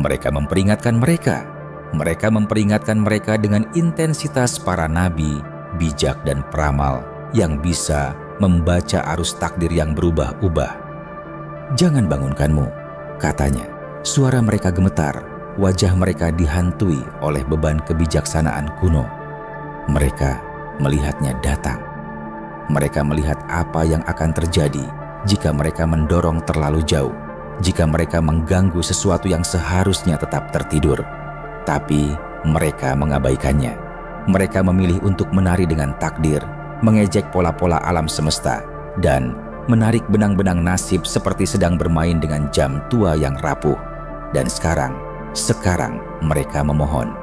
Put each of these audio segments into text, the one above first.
Mereka memperingatkan mereka. Mereka memperingatkan mereka dengan intensitas para nabi, bijak dan peramal yang bisa membaca arus takdir yang berubah-ubah. "Jangan bangunkanmu," katanya. Suara mereka gemetar, wajah mereka dihantui oleh beban kebijaksanaan kuno. Mereka melihatnya datang. Mereka melihat apa yang akan terjadi jika mereka mendorong terlalu jauh, jika mereka mengganggu sesuatu yang seharusnya tetap tertidur. Tapi mereka mengabaikannya. Mereka memilih untuk menari dengan takdir, mengejek pola-pola alam semesta, dan menarik benang-benang nasib seperti sedang bermain dengan jam tua yang rapuh. Dan sekarang mereka memohon.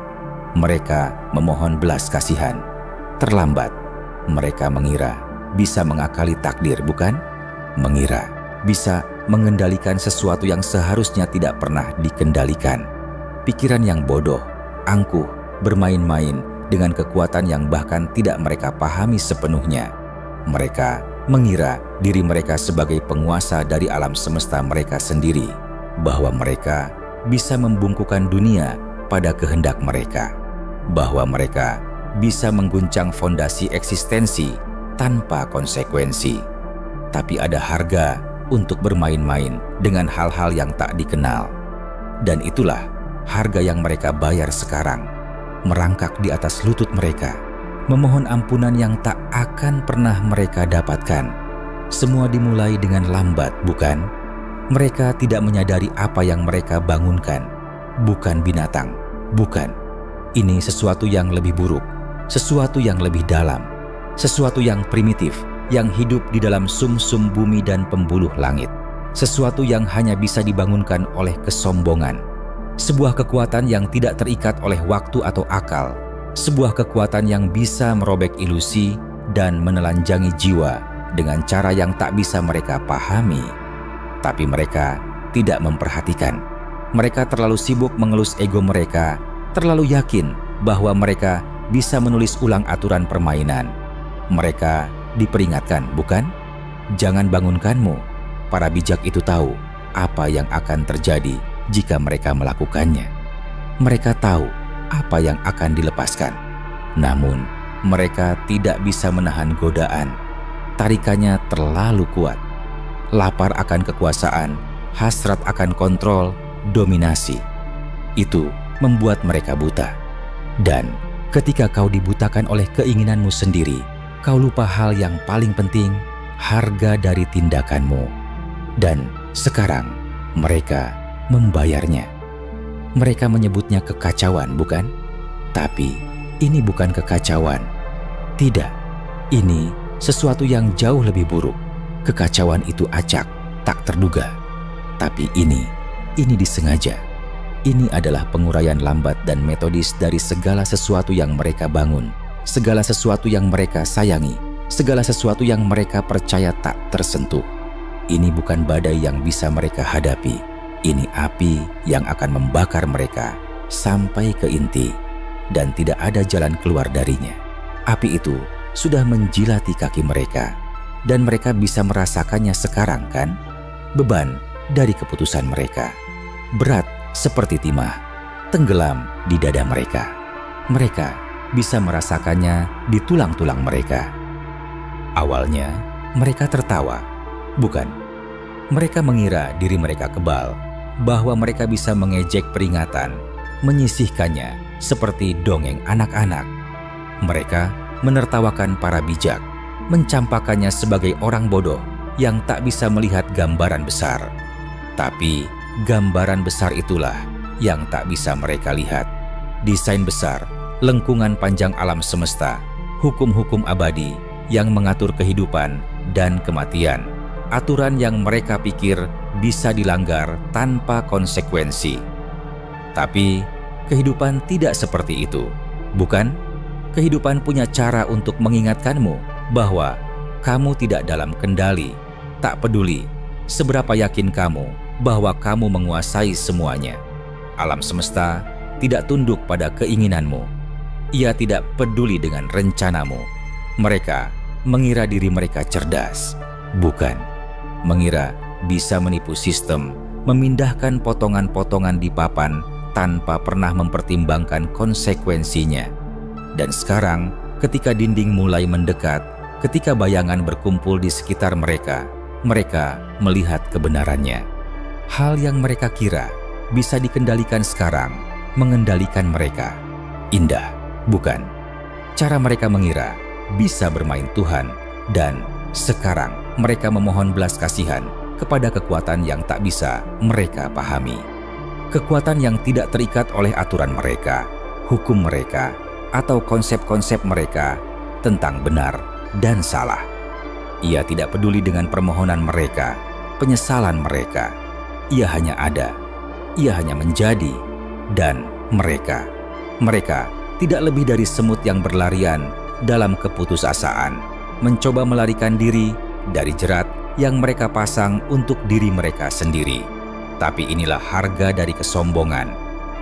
Mereka memohon belas kasihan. Terlambat. Mereka mengira bisa mengakali takdir, bukan? Mengira bisa mengendalikan sesuatu yang seharusnya tidak pernah dikendalikan. Pikiran yang bodoh, angkuh, bermain-main dengan kekuatan yang bahkan tidak mereka pahami sepenuhnya. Mereka mengira diri mereka sebagai penguasa dari alam semesta mereka sendiri, bahwa mereka bisa membungkukan dunia pada kehendak mereka, bahwa mereka bisa mengguncang fondasi eksistensi tanpa konsekuensi. Tapi ada harga untuk bermain-main dengan hal-hal yang tak dikenal. Dan itulah harga yang mereka bayar sekarang, merangkak di atas lutut mereka, memohon ampunan yang tak akan pernah mereka dapatkan. Semua dimulai dengan lambat, bukan? Mereka tidak menyadari apa yang mereka bangunkan. Bukan binatang, bukan. Ini sesuatu yang lebih buruk, sesuatu yang lebih dalam, sesuatu yang primitif, yang hidup di dalam sumsum bumi dan pembuluh langit. Sesuatu yang hanya bisa dibangunkan oleh kesombongan. Sebuah kekuatan yang tidak terikat oleh waktu atau akal. Sebuah kekuatan yang bisa merobek ilusi dan menelanjangi jiwa dengan cara yang tak bisa mereka pahami. Tapi mereka tidak memperhatikan. Mereka terlalu sibuk mengelus ego mereka, terlalu yakin bahwa mereka bisa menulis ulang aturan permainan. Mereka diperingatkan, bukan? Jangan bangunkanmu. Para bijak itu tahu apa yang akan terjadi jika mereka melakukannya. Mereka tahu apa yang akan dilepaskan. Namun, mereka tidak bisa menahan godaan. Tarikannya terlalu kuat. Lapar akan kekuasaan, hasrat akan kontrol, dominasi. Itu membuat mereka buta. Dan ketika kau dibutakan oleh keinginanmu sendiri, kau lupa hal yang paling penting, harga dari tindakanmu. Dan sekarang mereka membayarnya. Mereka menyebutnya kekacauan, bukan? Tapi ini bukan kekacauan. Tidak, ini sesuatu yang jauh lebih buruk. Kekacauan itu acak, tak terduga. Tapi ini disengaja. Ini adalah penguraian lambat dan metodis dari segala sesuatu yang mereka bangun, segala sesuatu yang mereka sayangi, segala sesuatu yang mereka percaya tak tersentuh. Ini bukan badai yang bisa mereka hadapi. Ini api yang akan membakar mereka sampai ke inti dan tidak ada jalan keluar darinya. Api itu sudah menjilati kaki mereka dan mereka bisa merasakannya sekarang, kan? Beban dari keputusan mereka. Berat seperti timah, tenggelam di dada mereka. Mereka bisa merasakannya di tulang-tulang mereka. Awalnya mereka tertawa, bukan? Mereka mengira diri mereka kebal, bahwa mereka bisa mengejek peringatan, menyisihkannya seperti dongeng anak-anak. Mereka menertawakan para bijak, mencampakkannya sebagai orang bodoh yang tak bisa melihat gambaran besar. Tapi gambaran besar itulah yang tak bisa mereka lihat. Desain besar, lengkungan panjang alam semesta, hukum-hukum abadi yang mengatur kehidupan dan kematian. Aturan yang mereka pikir bisa dilanggar tanpa konsekuensi. Tapi kehidupan tidak seperti itu, bukan? Kehidupan punya cara untuk mengingatkanmu bahwa kamu tidak dalam kendali. Tak peduli seberapa yakin kamu bahwa kamu menguasai semuanya. Alam semesta tidak tunduk pada keinginanmu. Ia tidak peduli dengan rencanamu. Mereka mengira diri mereka cerdas, bukan? Mengira bisa menipu sistem memindahkan potongan-potongan di papan tanpa pernah mempertimbangkan konsekuensinya. Dan sekarang, ketika dinding mulai mendekat, ketika bayangan berkumpul di sekitar mereka, mereka melihat kebenarannya. Hal yang mereka kira bisa dikendalikan sekarang, mengendalikan mereka. Indah, bukan? Cara mereka mengira bisa bermain Tuhan, dan sekarang mereka memohon belas kasihan kepada kekuatan yang tak bisa mereka pahami. Kekuatan yang tidak terikat oleh aturan mereka, hukum mereka, atau konsep-konsep mereka tentang benar dan salah. Ia tidak peduli dengan permohonan mereka, penyesalan mereka. Ia hanya ada, ia hanya menjadi, dan mereka tidak lebih dari semut yang berlarian dalam keputusasaan, mencoba melarikan diri dari jerat yang mereka pasang untuk diri mereka sendiri. Tapi inilah harga dari kesombongan.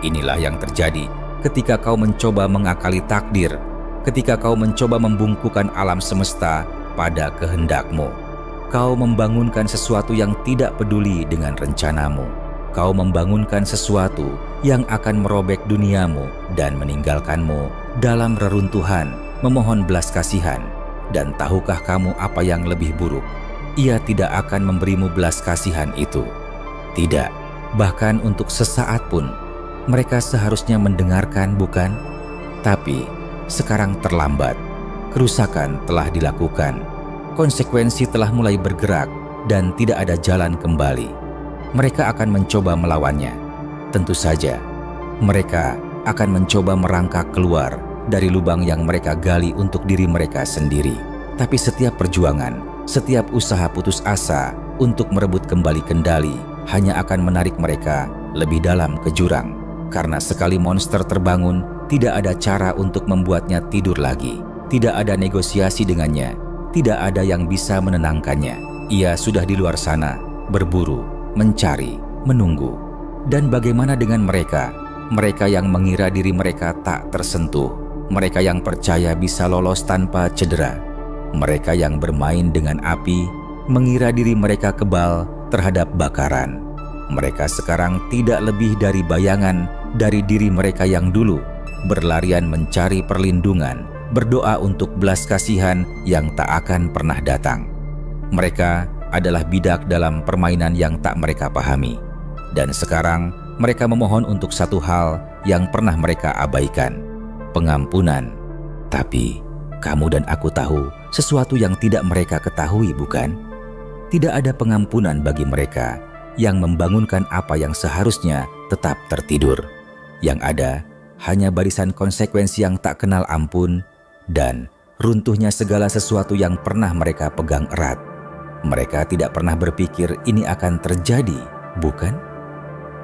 Inilah yang terjadi ketika kau mencoba mengakali takdir, ketika kau mencoba membungkukan alam semesta pada kehendakmu. Kau membangunkan sesuatu yang tidak peduli dengan rencanamu. Kau membangunkan sesuatu yang akan merobek duniamu dan meninggalkanmu dalam reruntuhan, memohon belas kasihan. Dan tahukah kamu apa yang lebih buruk? Ia tidak akan memberimu belas kasihan itu. Tidak, bahkan untuk sesaat pun. Mereka seharusnya mendengarkan, bukan? Tapi sekarang terlambat. Kerusakan telah dilakukan. Konsekuensi telah mulai bergerak dan tidak ada jalan kembali. Mereka akan mencoba melawannya. Tentu saja, mereka akan mencoba merangkak keluar dari lubang yang mereka gali untuk diri mereka sendiri. Tapi setiap perjuangan, setiap usaha putus asa untuk merebut kembali kendali hanya akan menarik mereka lebih dalam ke jurang. Karena sekali monster terbangun, tidak ada cara untuk membuatnya tidur lagi. Tidak ada negosiasi dengannya. Tidak ada yang bisa menenangkannya. Ia sudah di luar sana, berburu, mencari, menunggu. Dan bagaimana dengan mereka? Mereka yang mengira diri mereka tak tersentuh. Mereka yang percaya bisa lolos tanpa cedera. Mereka yang bermain dengan api, mengira diri mereka kebal terhadap bakaran. Mereka sekarang tidak lebih dari bayangan dari diri mereka yang dulu berlarian mencari perlindungan, berdoa untuk belas kasihan yang tak akan pernah datang. Mereka adalah bidak dalam permainan yang tak mereka pahami. Dan sekarang mereka memohon untuk satu hal yang pernah mereka abaikan, pengampunan. Tapi kamu dan aku tahu sesuatu yang tidak mereka ketahui, bukan? Tidak ada pengampunan bagi mereka yang membangunkan apa yang seharusnya tetap tertidur. Yang ada hanya barisan konsekuensi yang tak kenal ampun dan runtuhnya segala sesuatu yang pernah mereka pegang erat. Mereka tidak pernah berpikir ini akan terjadi, bukan?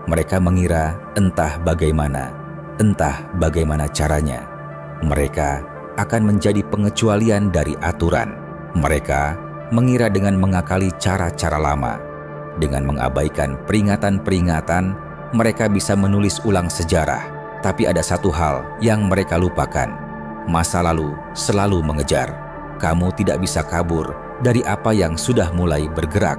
Mereka mengira entah bagaimana caranya, mereka akan menjadi pengecualian dari aturan. Mereka mengira dengan mengakali cara-cara lama, dengan mengabaikan peringatan-peringatan, mereka bisa menulis ulang sejarah. Tapi ada satu hal yang mereka lupakan. Masa lalu selalu mengejar. Kamu tidak bisa kabur dari apa yang sudah mulai bergerak.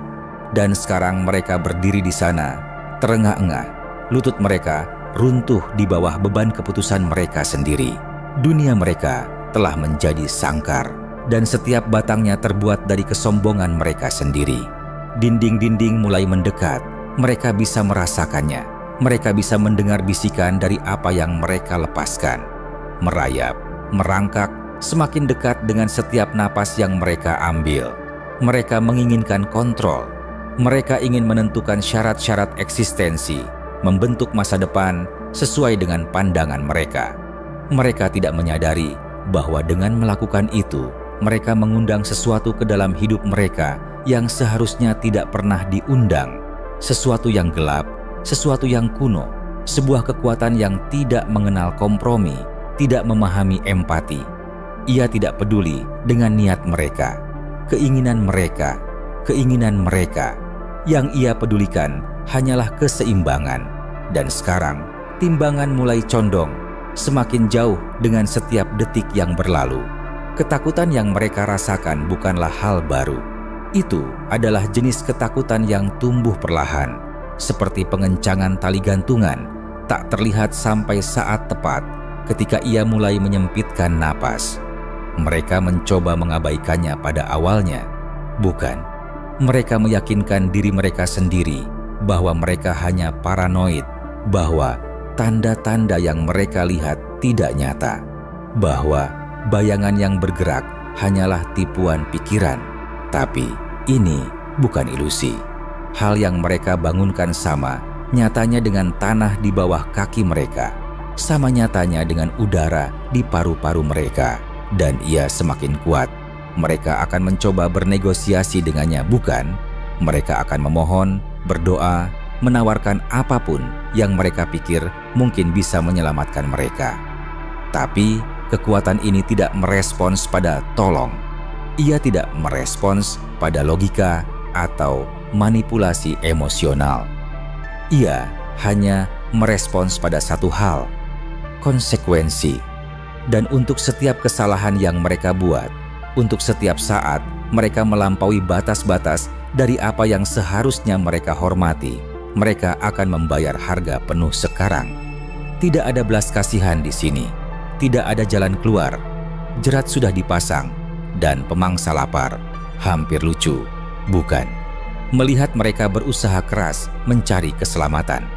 Dan sekarang mereka berdiri di sana, terengah-engah. Lutut mereka runtuh di bawah beban keputusan mereka sendiri. Dunia mereka telah menjadi sangkar, dan setiap batangnya terbuat dari kesombongan mereka sendiri. Dinding-dinding mulai mendekat, mereka bisa merasakannya. Mereka bisa mendengar bisikan dari apa yang mereka lepaskan. Merayap, merangkak, semakin dekat dengan setiap napas yang mereka ambil. Mereka menginginkan kontrol. Mereka ingin menentukan syarat-syarat eksistensi, membentuk masa depan sesuai dengan pandangan mereka. Mereka tidak menyadari bahwa dengan melakukan itu, mereka mengundang sesuatu ke dalam hidup mereka yang seharusnya tidak pernah diundang. Sesuatu yang gelap, sesuatu yang kuno, sebuah kekuatan yang tidak mengenal kompromi, tidak memahami empati. Ia tidak peduli dengan niat mereka, keinginan mereka. Yang ia pedulikan hanyalah keseimbangan. Dan sekarang, timbangan mulai condong, semakin jauh dengan setiap detik yang berlalu. Ketakutan yang mereka rasakan bukanlah hal baru. Itu adalah jenis ketakutan yang tumbuh perlahan. seperti pengencangan tali gantungan, tak terlihat sampai saat tepat ketika ia mulai menyempitkan napas. Mereka mencoba mengabaikannya pada awalnya. Bukan, mereka meyakinkan diri mereka sendiri bahwa mereka hanya paranoid, bahwa tanda-tanda yang mereka lihat tidak nyata, bahwa bayangan yang bergerak hanyalah tipuan pikiran. Tapi ini bukan ilusi. Hal yang mereka bangunkan sama nyatanya dengan tanah di bawah kaki mereka, sama nyatanya dengan udara di paru-paru mereka. Dan ia semakin kuat. Mereka akan mencoba bernegosiasi dengannya, bukan? Mereka akan memohon, berdoa, menawarkan apapun yang mereka pikir mungkin bisa menyelamatkan mereka. Tapi kekuatan ini tidak merespons pada tolong. Ia tidak merespons pada logika atau manipulasi emosional. Ia hanya merespons pada satu hal, konsekuensi. Dan untuk setiap kesalahan yang mereka buat, untuk setiap saat mereka melampaui batas-batas dari apa yang seharusnya mereka hormati, mereka akan membayar harga penuh sekarang. Tidak ada belas kasihan di sini, tidak ada jalan keluar. Jerat sudah dipasang dan pemangsa lapar. Hampir lucu, bukan? Melihat mereka berusaha keras mencari keselamatan,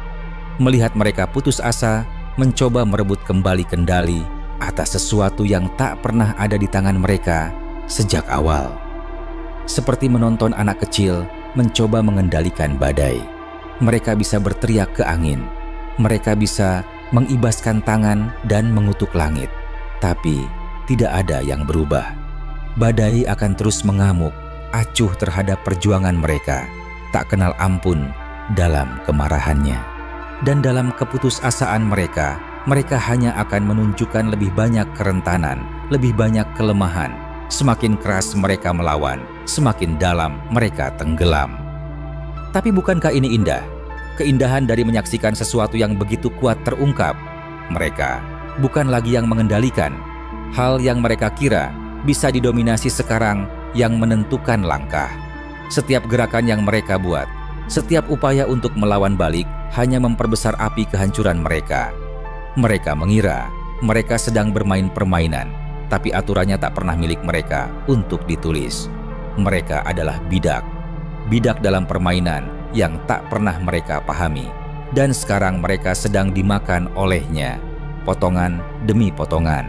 melihat mereka putus asa mencoba merebut kembali kendali atas sesuatu yang tak pernah ada di tangan mereka sejak awal. Seperti menonton anak kecil mencoba mengendalikan badai. Mereka bisa berteriak ke angin, mereka bisa mengibaskan tangan dan mengutuk langit, tapi tidak ada yang berubah. Badai akan terus mengamuk, acuh terhadap perjuangan mereka, tak kenal ampun dalam kemarahannya. Dan dalam keputusasaan mereka hanya akan menunjukkan lebih banyak kerentanan, lebih banyak kelemahan. Semakin keras mereka melawan, semakin dalam mereka tenggelam. Tapi bukankah ini indah? Keindahan dari menyaksikan sesuatu yang begitu kuat terungkap. Mereka bukan lagi yang mengendalikan. Hal yang mereka kira bisa didominasi sekarang yang menentukan langkah. Setiap gerakan yang mereka buat, setiap upaya untuk melawan balik hanya memperbesar api kehancuran mereka. Mereka mengira mereka sedang bermain permainan, tapi aturannya tak pernah milik mereka untuk ditulis. Mereka adalah bidak dalam permainan yang tak pernah mereka pahami. Dan sekarang mereka sedang dimakan olehnya, potongan demi potongan.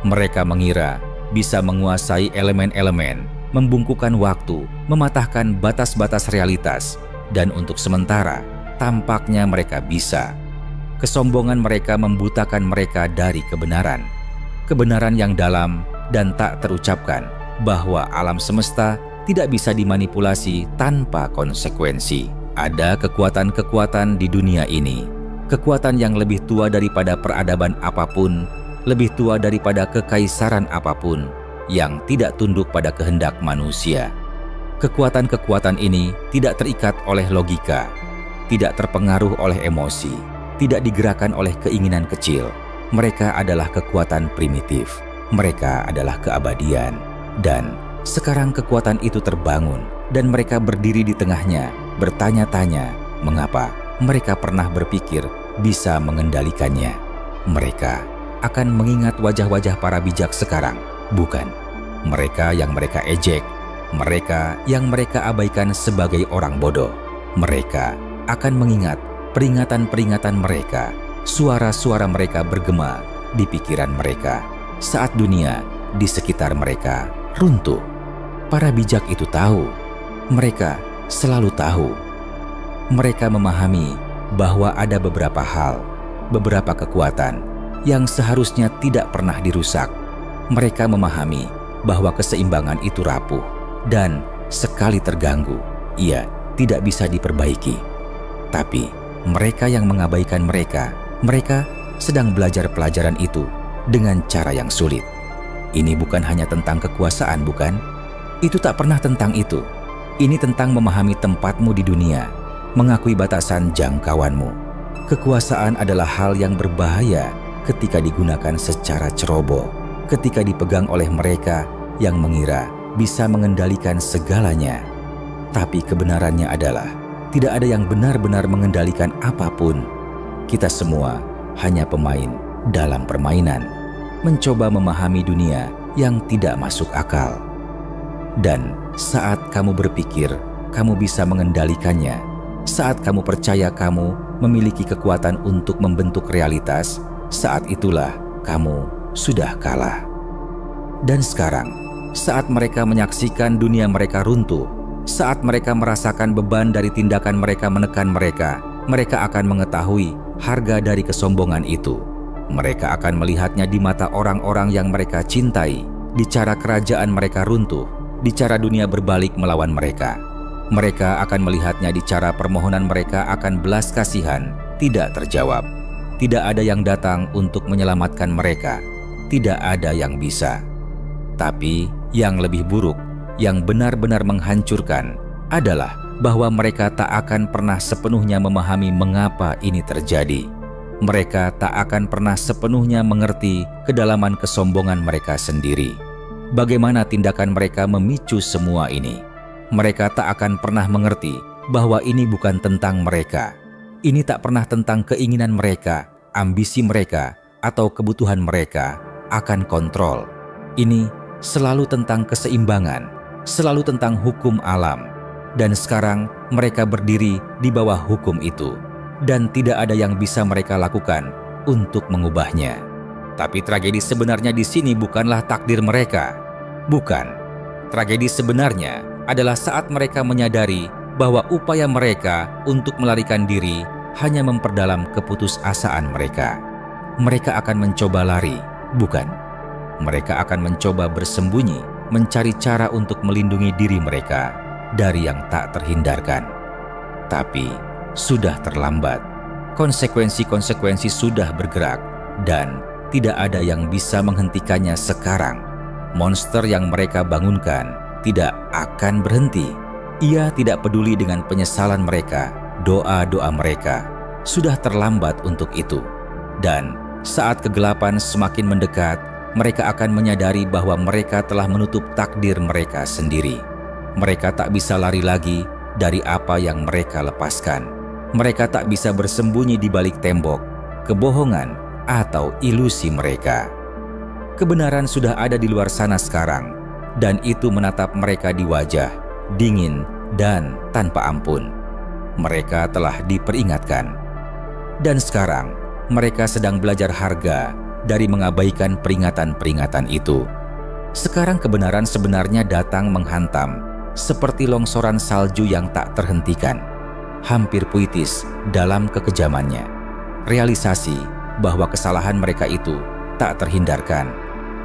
Mereka mengira bisa menguasai elemen-elemen, membungkukan waktu, mematahkan batas-batas realitas. Dan untuk sementara, tampaknya mereka bisa. Kesombongan mereka membutakan mereka dari kebenaran. Kebenaran yang dalam dan tak terucapkan, bahwa alam semesta tidak bisa dimanipulasi tanpa konsekuensi. Ada kekuatan-kekuatan di dunia ini, kekuatan yang lebih tua daripada peradaban apapun, lebih tua daripada kekaisaran apapun, yang tidak tunduk pada kehendak manusia. Kekuatan-kekuatan ini tidak terikat oleh logika, tidak terpengaruh oleh emosi, tidak digerakkan oleh keinginan kecil. Mereka adalah kekuatan primitif, mereka adalah keabadian. Dan sekarang kekuatan itu terbangun, dan mereka berdiri di tengahnya, bertanya-tanya mengapa mereka pernah berpikir bisa mengendalikannya. Mereka akan mengingat wajah-wajah para bijak sekarang, bukan? Mereka yang mereka ejek, mereka yang mereka abaikan sebagai orang bodoh. Mereka akan mengingat peringatan-peringatan mereka, suara-suara mereka bergema di pikiran mereka saat dunia di sekitar mereka runtuh. Para bijak itu tahu, mereka selalu tahu. Mereka memahami bahwa ada beberapa hal, beberapa kekuatan yang seharusnya tidak pernah dirusak. Mereka memahami bahwa keseimbangan itu rapuh dan sekali terganggu, ia tidak bisa diperbaiki. Tapi mereka yang mengabaikan mereka sedang belajar pelajaran itu dengan cara yang sulit. Ini bukan hanya tentang kekuasaan, bukan? Itu tak pernah tentang itu. Ini tentang memahami tempatmu di dunia, mengakui batasan jangkauanmu. Kekuasaan adalah hal yang berbahaya ketika digunakan secara ceroboh, ketika dipegang oleh mereka yang mengira bisa mengendalikan segalanya. Tapi kebenarannya adalah Tidak ada yang benar-benar mengendalikan apapun. Kita semua hanya pemain dalam permainan, mencoba memahami dunia yang tidak masuk akal. Dan saat kamu berpikir kamu bisa mengendalikannya, saat kamu percaya kamu memiliki kekuatan untuk membentuk realitas, saat itulah kamu sudah kalah. Dan sekarang, saat mereka menyaksikan dunia mereka runtuh, saat mereka merasakan beban dari tindakan mereka menekan mereka, mereka akan mengetahui harga dari kesombongan itu. Mereka akan melihatnya di mata orang-orang yang mereka cintai, di cara kerajaan mereka runtuh, di cara dunia berbalik melawan mereka. Mereka akan melihatnya di cara permohonan mereka akan belas kasihan tidak terjawab. Tidak ada yang datang untuk menyelamatkan mereka. Tidak ada yang bisa. Tapi yang lebih buruk, yang benar-benar menghancurkan adalah bahwa mereka tak akan pernah sepenuhnya memahami mengapa ini terjadi. Mereka tak akan pernah sepenuhnya mengerti kedalaman kesombongan mereka sendiri. Bagaimana tindakan mereka memicu semua ini? Mereka tak akan pernah mengerti bahwa ini bukan tentang mereka. Ini tak pernah tentang keinginan mereka, ambisi mereka, atau kebutuhan mereka akan kontrol. Ini selalu tentang keseimbangan, selalu tentang hukum alam. Dan sekarang mereka berdiri di bawah hukum itu. Dan tidak ada yang bisa mereka lakukan untuk mengubahnya. Tapi tragedi sebenarnya di sini bukanlah takdir mereka. Bukan. Tragedi sebenarnya adalah saat mereka menyadari bahwa upaya mereka untuk melarikan diri hanya memperdalam keputusasaan mereka. Mereka akan mencoba lari, bukan. Mereka akan mencoba bersembunyi, mencari cara untuk melindungi diri mereka dari yang tak terhindarkan. Tapi sudah terlambat. Konsekuensi-konsekuensi sudah bergerak dan tidak ada yang bisa menghentikannya sekarang. Monster yang mereka bangunkan tidak akan berhenti. Ia tidak peduli dengan penyesalan mereka, doa-doa mereka. Sudah terlambat untuk itu. Dan saat kegelapan semakin mendekat, mereka akan menyadari bahwa mereka telah menutup takdir mereka sendiri. Mereka tak bisa lari lagi dari apa yang mereka lepaskan. Mereka tak bisa bersembunyi di balik tembok, kebohongan, atau ilusi mereka. Kebenaran sudah ada di luar sana sekarang, dan itu menatap mereka di wajah, dingin dan tanpa ampun. Mereka telah diperingatkan. Dan sekarang, mereka sedang belajar harga dari mengabaikan peringatan-peringatan itu. Sekarang kebenaran sebenarnya datang menghantam, seperti longsoran salju yang tak terhentikan. Hampir puitis dalam kekejamannya. Realisasi bahwa kesalahan mereka itu tak terhindarkan.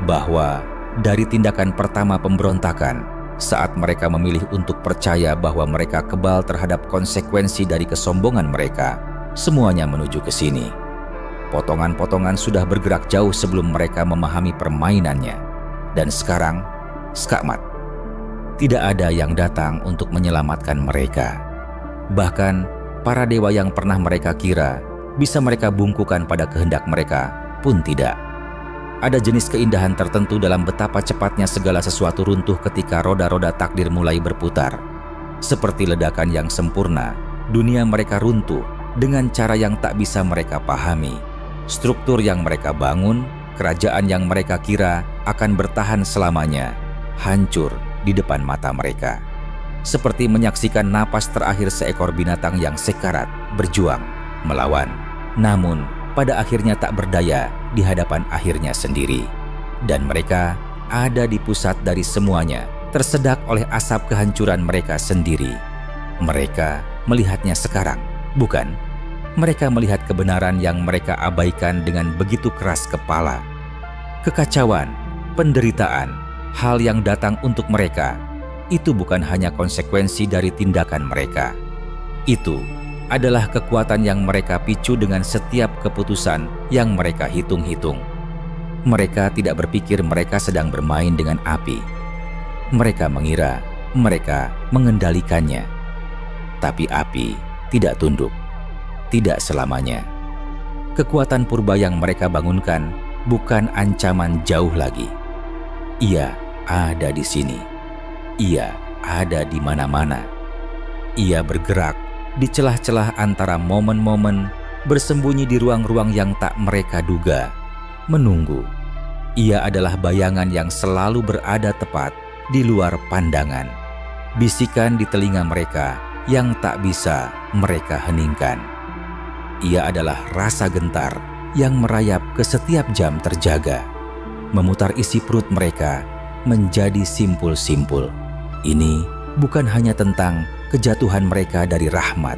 Bahwa dari tindakan pertama pemberontakan, saat mereka memilih untuk percaya bahwa mereka kebal terhadap konsekuensi dari kesombongan mereka, semuanya menuju ke sini. Potongan-potongan sudah bergerak jauh sebelum mereka memahami permainannya. Dan sekarang, skakmat. Tidak ada yang datang untuk menyelamatkan mereka. Bahkan, para dewa yang pernah mereka kira bisa mereka bungkukan pada kehendak mereka pun tidak. Ada jenis keindahan tertentu dalam betapa cepatnya segala sesuatu runtuh ketika roda-roda takdir mulai berputar. Seperti ledakan yang sempurna, dunia mereka runtuh dengan cara yang tak bisa mereka pahami. Struktur yang mereka bangun, kerajaan yang mereka kira akan bertahan selamanya, hancur di depan mata mereka. Seperti menyaksikan napas terakhir seekor binatang yang sekarat berjuang, melawan. Namun, pada akhirnya tak berdaya di hadapan akhirnya sendiri. Dan mereka ada di pusat dari semuanya, tersedak oleh asap kehancuran mereka sendiri. Mereka melihatnya sekarang, bukan? Mereka melihat kebenaran yang mereka abaikan dengan begitu keras kepala. Kekacauan, penderitaan, hal yang datang untuk mereka, itu bukan hanya konsekuensi dari tindakan mereka. Itu adalah kekuatan yang mereka picu dengan setiap keputusan yang mereka hitung-hitung. Mereka tidak berpikir mereka sedang bermain dengan api. Mereka mengira mereka mengendalikannya. Tapi api tidak tunduk. Tidak selamanya. Kekuatan purba yang mereka bangunkan bukan ancaman jauh lagi. Ia ada di sini. Ia ada di mana-mana. Ia bergerak di celah-celah antara momen-momen, bersembunyi di ruang-ruang yang tak mereka duga, menunggu. Ia adalah bayangan yang selalu berada tepat di luar pandangan, bisikan di telinga mereka yang tak bisa mereka heningkan. Ia adalah rasa gentar yang merayap ke setiap jam terjaga, memutar isi perut mereka menjadi simpul-simpul. Ini bukan hanya tentang kejatuhan mereka dari rahmat,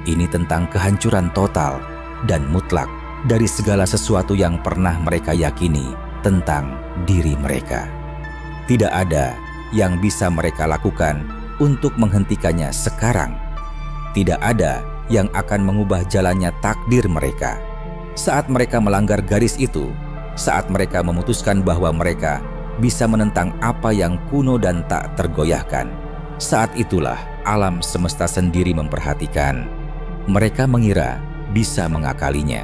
ini tentang kehancuran total dan mutlak dari segala sesuatu yang pernah mereka yakini tentang diri mereka. Tidak ada yang bisa mereka lakukan untuk menghentikannya sekarang. Tidak ada yang akan mengubah jalannya takdir mereka. Saat mereka melanggar garis itu, saat mereka memutuskan bahwa mereka bisa menentang apa yang kuno dan tak tergoyahkan, saat itulah alam semesta sendiri memperhatikan. Mereka mengira bisa mengakalinya.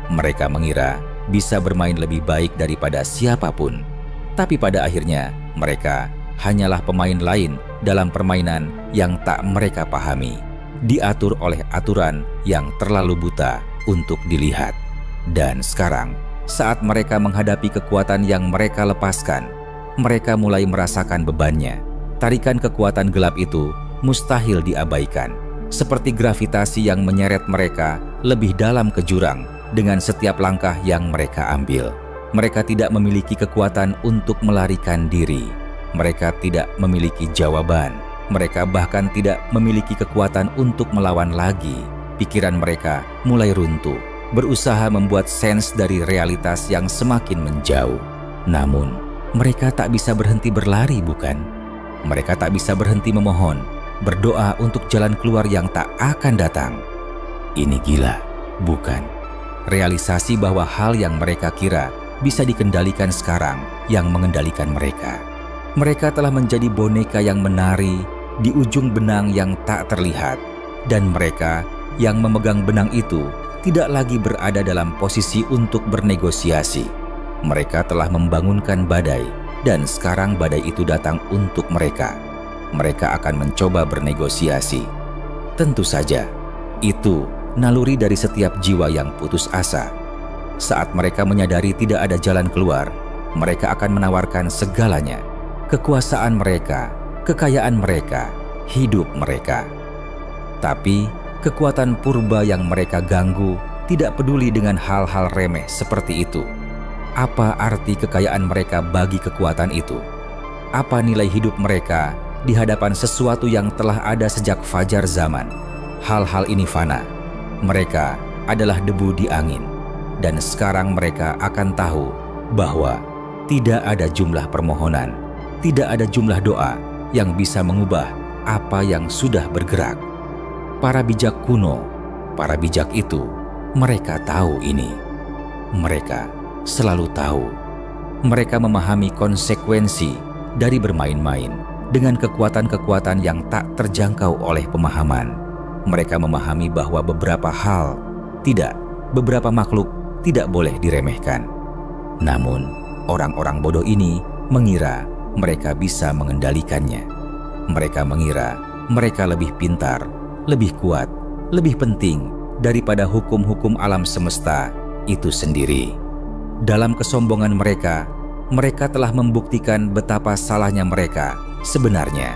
Mereka mengira bisa bermain lebih baik daripada siapapun. Tapi pada akhirnya mereka hanyalah pemain lain dalam permainan yang tak mereka pahami, diatur oleh aturan yang terlalu buta untuk dilihat. Dan sekarang, saat mereka menghadapi kekuatan yang mereka lepaskan, mereka mulai merasakan bebannya. Tarikan kekuatan gelap itu mustahil diabaikan, seperti gravitasi yang menyeret mereka lebih dalam ke jurang dengan setiap langkah yang mereka ambil. Mereka tidak memiliki kekuatan untuk melarikan diri. Mereka tidak memiliki jawaban. Mereka bahkan tidak memiliki kekuatan untuk melawan lagi. Pikiran mereka mulai runtuh, berusaha membuat sens dari realitas yang semakin menjauh. Namun, mereka tak bisa berhenti berlari, bukan? Mereka tak bisa berhenti memohon, berdoa untuk jalan keluar yang tak akan datang. Ini gila, bukan? Realisasi bahwa hal yang mereka kira bisa dikendalikan sekarang yang mengendalikan mereka. Mereka telah menjadi boneka yang menari di ujung benang yang tak terlihat, dan mereka yang memegang benang itu tidak lagi berada dalam posisi untuk bernegosiasi. Mereka telah membangunkan badai, dan sekarang badai itu datang untuk mereka. Mereka akan mencoba bernegosiasi. Tentu saja, itu naluri dari setiap jiwa yang putus asa. Saat mereka menyadari tidak ada jalan keluar, mereka akan menawarkan segalanya. Kekuasaan mereka, kekayaan mereka, hidup mereka. Tapi kekuatan purba yang mereka ganggu tidak peduli dengan hal-hal remeh seperti itu. Apa arti kekayaan mereka bagi kekuatan itu? Apa nilai hidup mereka di hadapan sesuatu yang telah ada sejak fajar zaman? Hal-hal ini fana. Mereka adalah debu di angin. Dan sekarang mereka akan tahu bahwa tidak ada jumlah permohonan, tidak ada jumlah doa yang bisa mengubah apa yang sudah bergerak. Para bijak kuno, para bijak itu, mereka tahu ini. Mereka selalu tahu. Mereka memahami konsekuensi dari bermain-main dengan kekuatan-kekuatan yang tak terjangkau oleh pemahaman. Mereka memahami bahwa beberapa makhluk tidak boleh diremehkan. Namun, orang-orang bodoh ini mengira mereka bisa mengendalikannya. Mereka mengira mereka lebih pintar, lebih kuat, lebih penting daripada hukum-hukum alam semesta itu sendiri. Dalam kesombongan mereka, mereka telah membuktikan betapa salahnya mereka sebenarnya.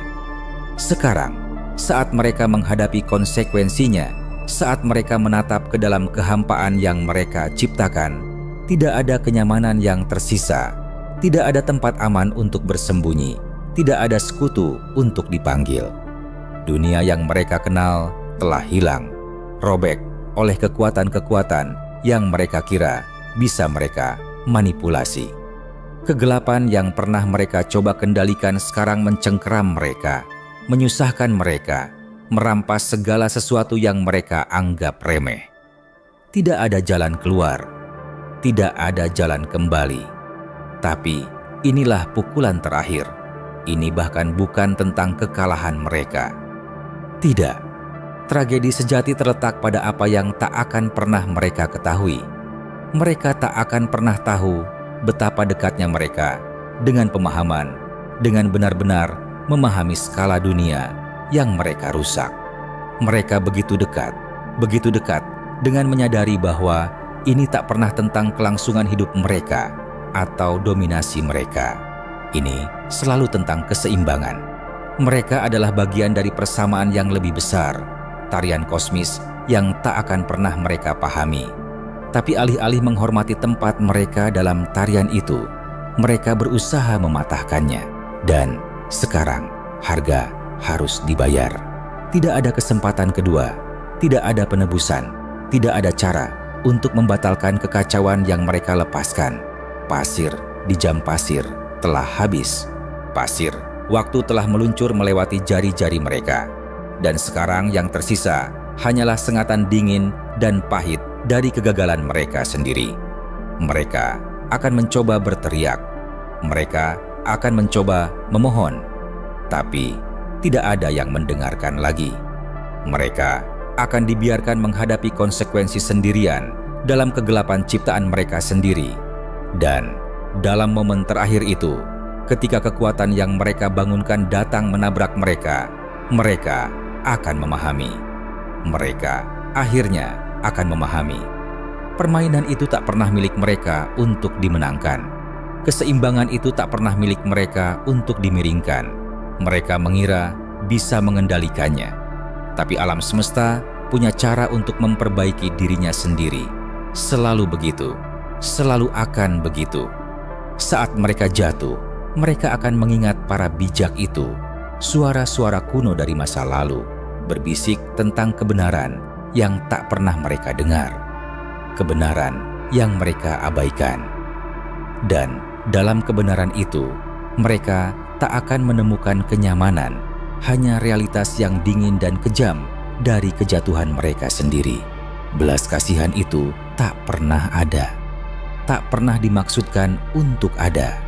Sekarang, saat mereka menghadapi konsekuensinya, saat mereka menatap ke dalam kehampaan yang mereka ciptakan, tidak ada kenyamanan yang tersisa, tidak ada tempat aman untuk bersembunyi, tidak ada sekutu untuk dipanggil. Dunia yang mereka kenal telah hilang, robek oleh kekuatan-kekuatan yang mereka kira bisa mereka manipulasi. Kegelapan yang pernah mereka coba kendalikan sekarang mencengkeram mereka, menyusahkan mereka, merampas segala sesuatu yang mereka anggap remeh. Tidak ada jalan keluar, tidak ada jalan kembali. Tapi inilah pukulan terakhir. Ini bahkan bukan tentang kekalahan mereka. Tidak, tragedi sejati terletak pada apa yang tak akan pernah mereka ketahui. Mereka tak akan pernah tahu betapa dekatnya mereka dengan pemahaman, dengan benar-benar memahami skala dunia yang mereka rusak. Mereka begitu dekat dengan menyadari bahwa ini tak pernah tentang kelangsungan hidup mereka atau dominasi mereka. Ini selalu tentang keseimbangan. Mereka adalah bagian dari persamaan yang lebih besar, tarian kosmis yang tak akan pernah mereka pahami. Tapi alih-alih menghormati tempat mereka dalam tarian itu, mereka berusaha mematahkannya. Dan sekarang harga harus dibayar. Tidak ada kesempatan kedua, tidak ada penebusan, tidak ada cara untuk membatalkan kekacauan yang mereka lepaskan. Pasir di jam pasir telah habis. Pasir, waktu telah meluncur melewati jari-jari mereka. Dan sekarang yang tersisa hanyalah sengatan dingin dan pahit dari kegagalan mereka sendiri. Mereka akan mencoba berteriak. Mereka akan mencoba memohon. Tapi tidak ada yang mendengarkan lagi. Mereka akan dibiarkan menghadapi konsekuensi sendirian dalam kegelapan ciptaan mereka sendiri. Dan dalam momen terakhir itu, ketika kekuatan yang mereka bangunkan datang menabrak mereka, mereka akan memahami. Mereka akhirnya akan memahami. Permainan itu tak pernah milik mereka untuk dimenangkan. Keseimbangan itu tak pernah milik mereka untuk dimiringkan. Mereka mengira bisa mengendalikannya. Tapi alam semesta punya cara untuk memperbaiki dirinya sendiri. Selalu begitu, selalu akan begitu. Saat mereka jatuh, mereka akan mengingat para bijak itu. Suara-suara kuno dari masa lalu berbisik tentang kebenaran yang tak pernah mereka dengar. Kebenaran yang mereka abaikan. Dan dalam kebenaran itu, mereka tak akan menemukan kenyamanan, hanya realitas yang dingin dan kejam dari kejatuhan mereka sendiri. Belas kasihan itu tak pernah ada, tak pernah dimaksudkan untuk ada.